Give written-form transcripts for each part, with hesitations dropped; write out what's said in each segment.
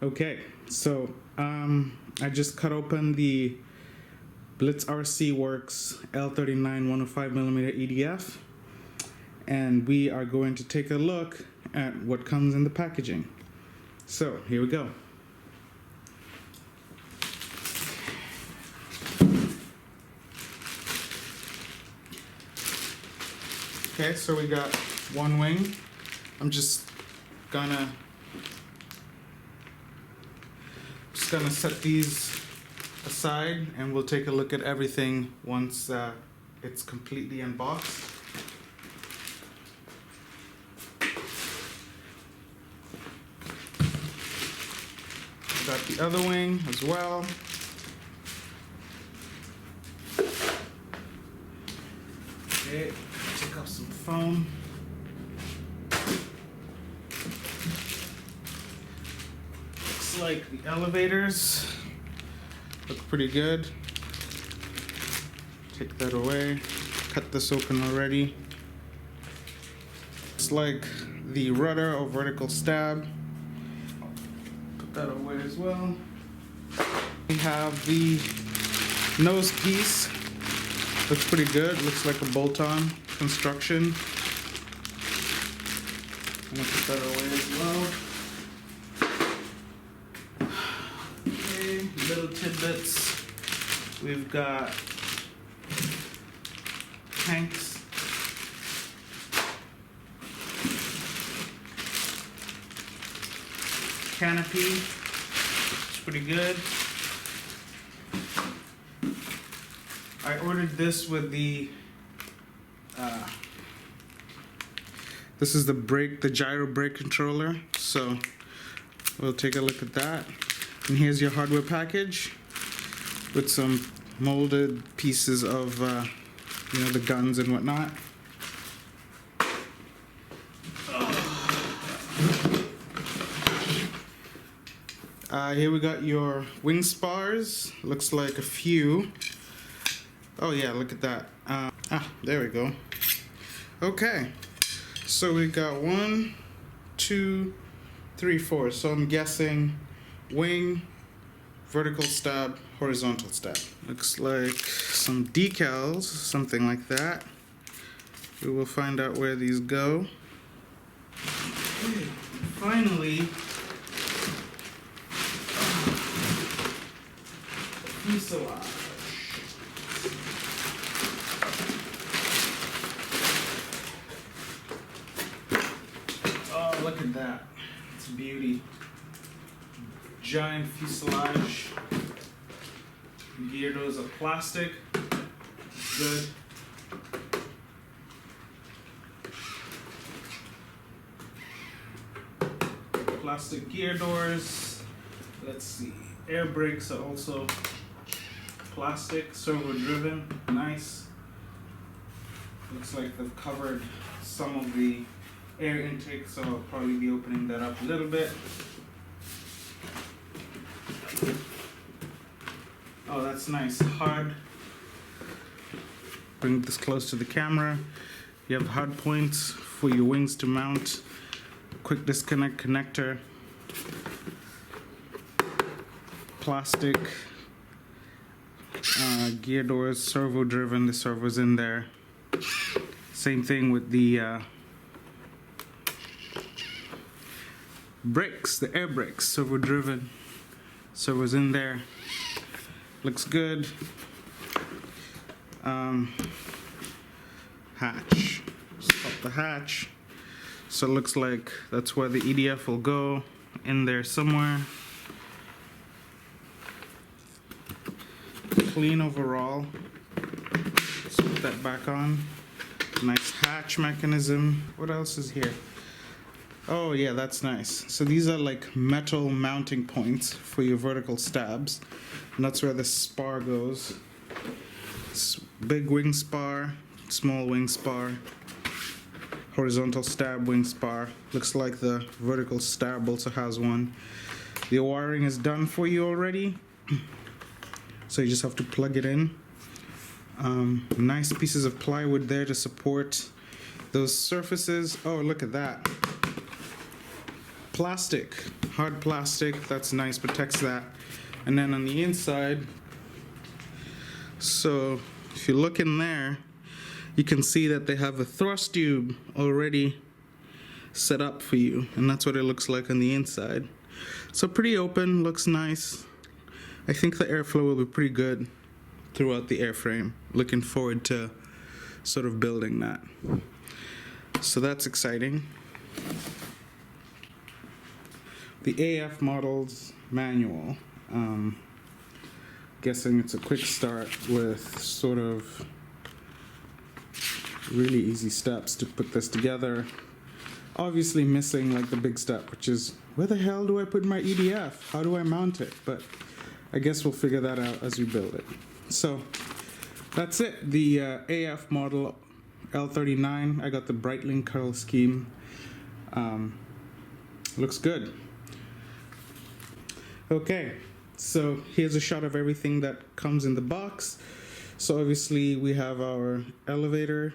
Okay, so I just cut open the BlitzRCWorks L-39 105mm EDF, and we are going to take a look at what comes in the packaging. So here we go. Okay, so we got one wing. I'm just gonna set these aside, and we'll take a look at everything once it's completely unboxed. Got the other wing as well. Okay, take off some foam. Looks like the elevators look pretty good. Take that away. Cut this open already. It's like the rudder or vertical stab. Put that away as well. We have the nose piece. Looks pretty good. Looks like a bolt-on construction. I'm gonna put that away as well. Okay, little tidbits. We've got tanks. Canopy. It's pretty good. I ordered this with the this is the gyro brake controller, so we'll take a look at that. And here's your hardware package with some molded pieces of the guns and whatnot. Here we got your wing spars. Looks like a few. Oh yeah, look at that. There we go. Okay, so we got 1, 2, 3, 4. So I'm guessing wing, vertical stab, horizontal stab. Looks like some decals, something like that. We will find out where these go. Okay, finally, fuselage. Oh, look at that. It's a beauty. Giant fuselage. Gear doors are plastic. Good. Plastic gear doors. Let's see. Air brakes are also plastic, servo driven. Nice. Looks like they've covered some of the air intake, so I'll probably be opening that up a little bit. Oh, that's nice. Hard. Bring this close to the camera. You have hard points for your wings to mount. Quick disconnect connector. Plastic. Gear doors, servo driven. The servo's in there. Same thing with the brakes, the air brakes, servo driven. Servo's in there. Looks good. Hatch. Just pop the hatch. So it looks like that's where the EDF will go, in there somewhere. Clean overall. Let's put that back on. Nice hatch mechanism. What else is here? Oh yeah, that's nice. So these are like metal mounting points for your vertical stabs. And that's where the spar goes. It's big wing spar, small wing spar, horizontal stab wing spar. Looks like the vertical stab also has one. The wiring is done for you already. So you just have to plug it in. Nice pieces of plywood there to support those surfaces. Oh, look at that. plastic, hard plastic. That's nice, protects that. And then on the inside, so if you look in there, you can see that they have a thrust tube already set up for you, and that's what it looks like on the inside. So pretty open, looks nice. I think the airflow will be pretty good throughout the airframe. Looking forward to sort of building that. So that's exciting. The AF Models Manual. Guessing it's a quick start with sort of really easy steps to put this together. Obviously missing like the big step, which is where the hell do I put my EDF? How do I mount it? But I guess we'll figure that out as we build it. So that's it. The AF Model L-39. I got the Breitling curl scheme. Looks good. Okay, so here's a shot of everything that comes in the box. So obviously we have our elevator,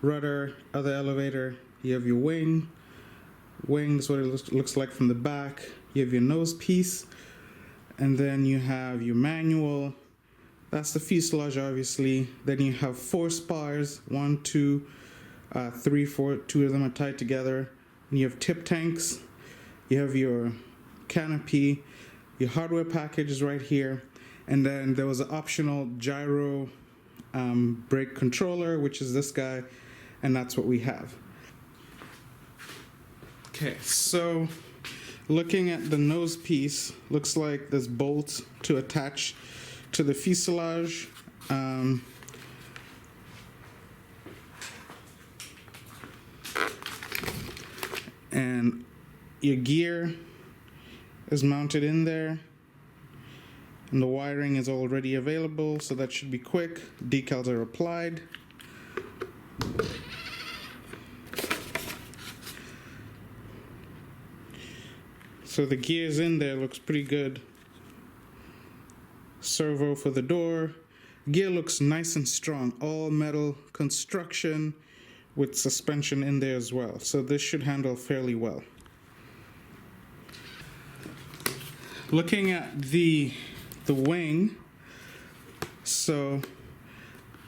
rudder, other elevator. You have your wing. Wing is what it looks like from the back. You have your nose piece. And then you have your manual. That's the fuselage, obviously. Then you have 4 spars. 1, 2, 3, 4. 2 of them are tied together. And you have tip tanks. You have your canopy. Your hardware package is right here. And then there was an optional gyro brake controller, which is this guy. And that's what we have. Okay, so looking at the nose piece, looks like there's bolts to attach to the fuselage. And your gear is mounted in there. And the wiring is already available, so that should be quick. Decals are applied. So the gears in there looks pretty good. Servo for the door. Gear looks nice and strong. All metal construction with suspension in there as well. So this should handle fairly well. Looking at the wing, so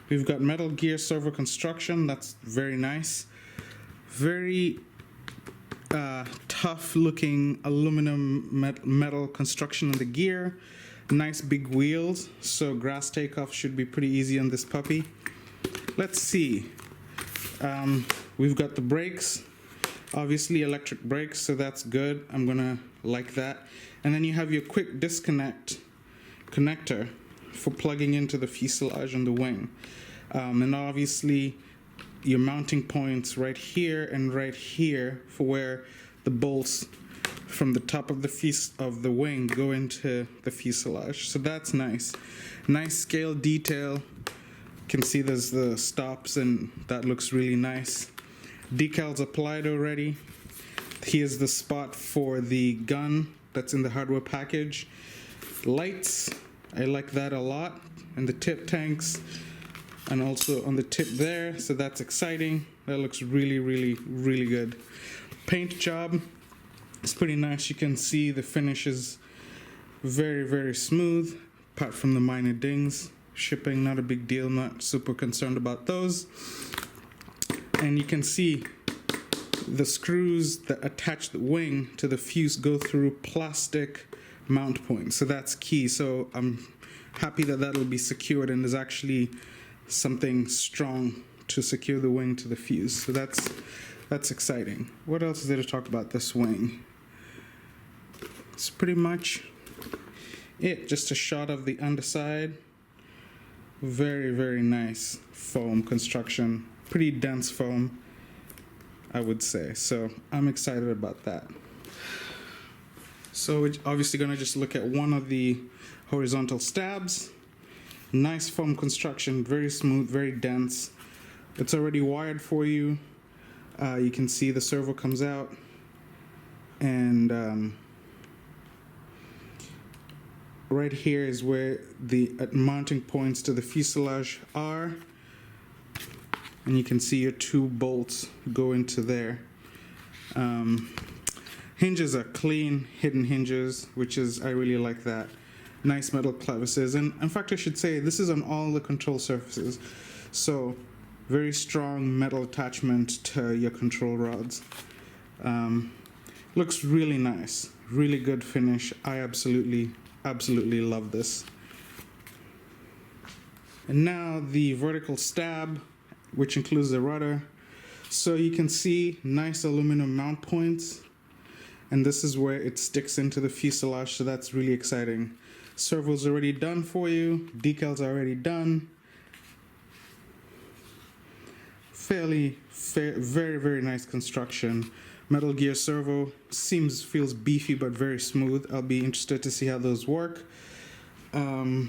we've got metal gear servo construction. That's very nice. Very tough looking aluminum metal construction on the gear. Nice big wheels, so grass takeoff should be pretty easy on this puppy. Let's see. We've got the brakes, obviously electric brakes, so that's good. I'm gonna like that. And then you have your quick disconnect connector for plugging into the fuselage and the wing. And obviously your mounting points right here and right here for where the bolts from the top of the wing go into the fuselage. So that's nice. Nice scale detail. You can see there's the stops, and that looks really nice. Decals applied already. Here's the spot for the gun that's in the hardware package. Lights, I like that a lot. And the tip tanks, and also on the tip there, so that's exciting. That looks really, really, really good. Paint job, it's pretty nice. You can see the finish is very, very smooth, apart from the minor dings. Shipping, not a big deal, not super concerned about those. And you can see the screws that attach the wing to the fuse go through plastic mount points, so that's key. So I'm happy that that'll be secured, and there's actually something strong to secure the wing to the fuse. So that's exciting. What else is there to talk about this wing? It's pretty much it. Just a shot of the underside. Very, very nice foam construction. Pretty dense foam, I would say. So I'm excited about that. So we're obviously going to just look at one of the horizontal stabs. Nice foam construction, very smooth, very dense. It's already wired for you. You can see the servo comes out, and right here is where the mounting points to the fuselage are, and you can see your 2 bolts go into there. Hinges are clean, hidden hinges, which is, I really like that. Nice metal clevises, and in fact I should say this is on all the control surfaces, so very strong metal attachment to your control rods. Looks really nice, really good finish. I absolutely love this. And now the vertical stab, which includes the rudder. So you can see nice aluminum mount points, and this is where it sticks into the fuselage, so that's really exciting. Servo's already done for you, decals are already done. Very, very nice construction. Metal gear servo feels beefy but very smooth. I'll be interested to see how those work. Yeah,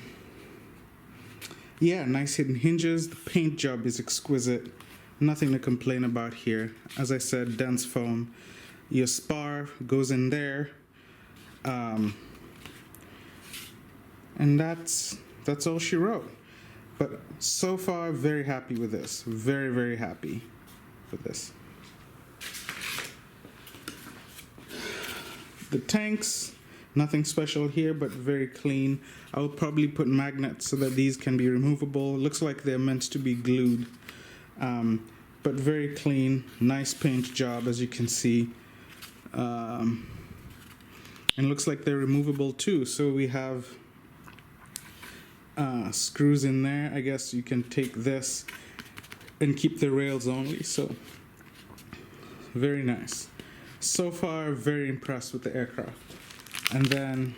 nice hidden hinges. The paint job is exquisite. Nothing to complain about here. As I said, dense foam. Your spar goes in there. And that's all she wrote. But so far, very happy with this. Very happy with this. The tanks, nothing special here, but very clean. I'll probably put magnets so that these can be removable. Looks like they're meant to be glued. But very clean, nice paint job, as you can see. And looks like they're removable too. So we have screws in there. I guess you can take this and keep the rails only. So very nice. So far, very impressed with the aircraft. And then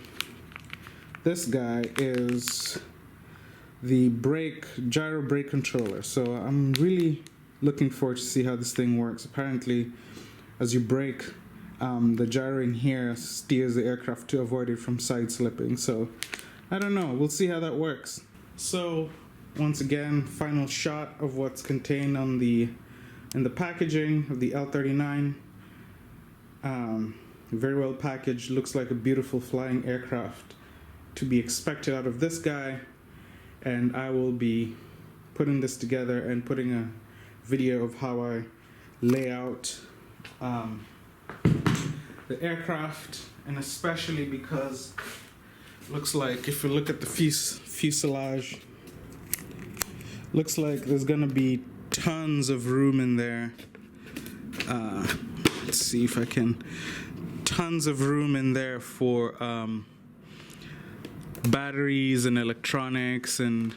this guy is the gyro brake controller. So I'm really looking forward to see how this thing works. Apparently, as you brake, the gyro in here steers the aircraft to avoid it from side slipping. So I don't know, we'll see how that works. So once again, final shot of what's contained in the packaging of the L-39. Very well packaged, looks like a beautiful flying aircraft to be expected out of this guy. And I will be putting this together and putting a video of how I lay out the aircraft, and especially because looks like if you look at the fuselage, looks like there's gonna be tons of room in there. Let's see if I can. Tons of room in there for batteries and electronics, and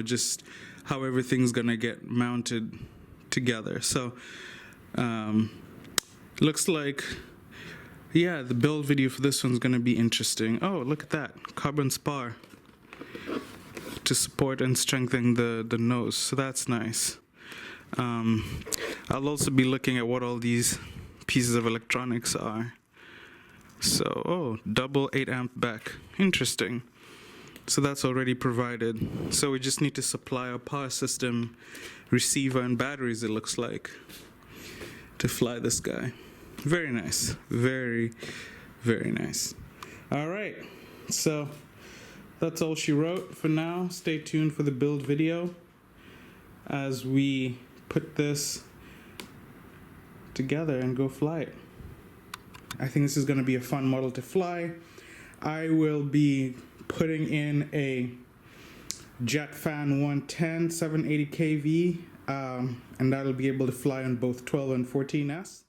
just how everything's gonna get mounted together. So looks like, yeah, the build video for this one's gonna be interesting. Oh, look at that, carbon spar to support and strengthen the nose, so that's nice. I'll also be looking at what all these pieces of electronics are. So, oh, double 8 amp back, interesting. So that's already provided. So we just need to supply our power system, receiver, and batteries, it looks like, to fly this guy. Very nice. Very nice. All right. So that's all she wrote for now. Stay tuned for the build video as we put this together and go fly it. I think this is going to be a fun model to fly. I will be putting in a Jet Fan 110 780 kV, and that'll be able to fly on both 12 and 14S.